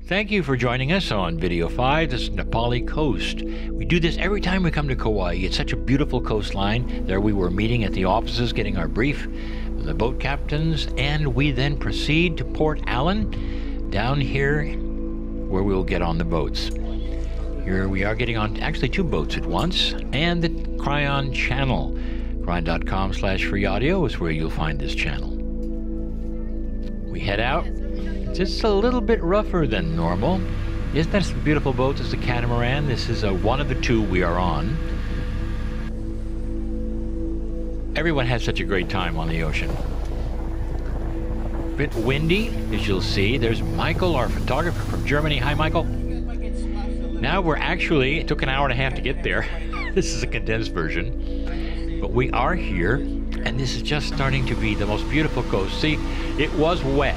Thank you for joining us on Video 5. This is Nepali Coast. We do this every time we come to Kauai. It's such a beautiful coastline. There we were meeting at the offices, getting our brief from the boat captains, and we then proceed to Port Allen, down here where we'll get on the boats. Here we are getting on actually 2 boats at once, and the Kryon channel. Kryon.com/free audio is where you'll find this channel. We head out. Just a little bit rougher than normal. Isn't that some beautiful boats? It's a catamaran. This is one of the 2 we are on. Everyone has such a great time on the ocean. Bit windy, as you'll see. There's Michael, our photographer from Germany. Hi, Michael. Now we're actually, it took an hour and a half to get there. This is a condensed version. But we are here, and this is just starting to be the most beautiful coast. See, it was wet.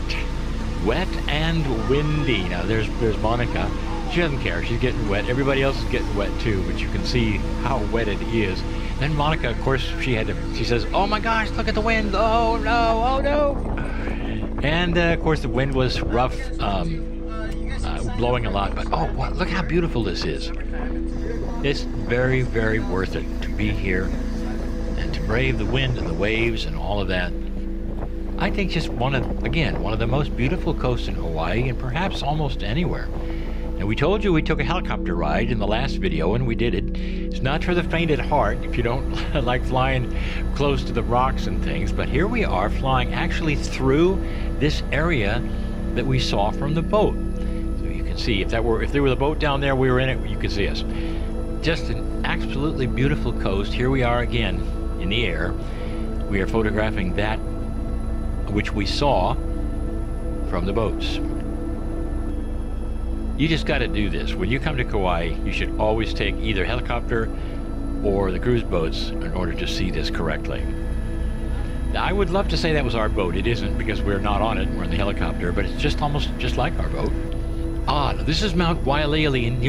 Wet and windy. Now there's Monica. She doesn't care. She's getting wet. Everybody else is getting wet too, but you can see how wet it is. Then Monica, of course, she says, "Oh my gosh, look at the wind. Oh no, oh no." And of course the wind was rough, blowing a lot, but oh, wow, look how beautiful this is. It's very, very worth it to be here and to brave the wind and the waves and all of that. I think just one of the most beautiful coasts in Hawaii, and perhaps almost anywhere. And we told you we took a helicopter ride in the last video, and we did it. It's not for the faint at heart if you don't like flying close to the rocks and things, but here we are flying actually through this area that we saw from the boat. So you can see, if there were the boat down there, we were in it, you could see us. Just an absolutely beautiful coast. Here we are again in the air. We are photographing that which we saw from the boats. You just got to do this. When you come to Kauai, you should always take either helicopter or the cruise boats in order to see this correctly. Now, I would love to say that was our boat. It isn't, because we're not on it. We're in the helicopter, but it's just almost just like our boat. Ah, now this is Mount Waialili, and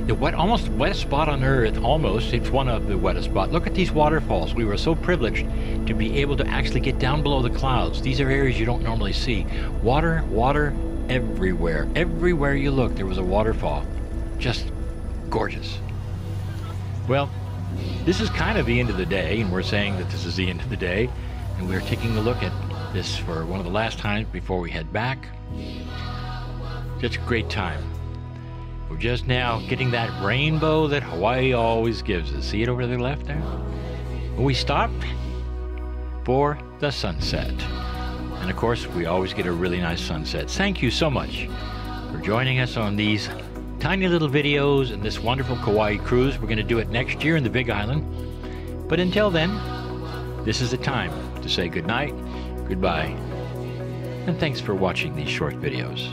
the almost wettest spot on Earth. Almost, it's one of the wettest spots. Look at these waterfalls. We were so privileged to be able to actually get down below the clouds. These are areas you don't normally see. Water, water everywhere. Everywhere you look, there was a waterfall. Just gorgeous. Well, this is kind of the end of the day, and we're saying that this is the end of the day, and we're taking a look at this for one of the last times before we head back. Such a great time. We're just now getting that rainbow that Hawaii always gives us. See it over to the left there? We stopped for the sunset. And of course, we always get a really nice sunset. Thank you so much for joining us on these tiny little videos and this wonderful Kauai cruise. We're going to do it next year in the Big Island. But until then, this is the time to say goodnight, goodbye, and thanks for watching these short videos.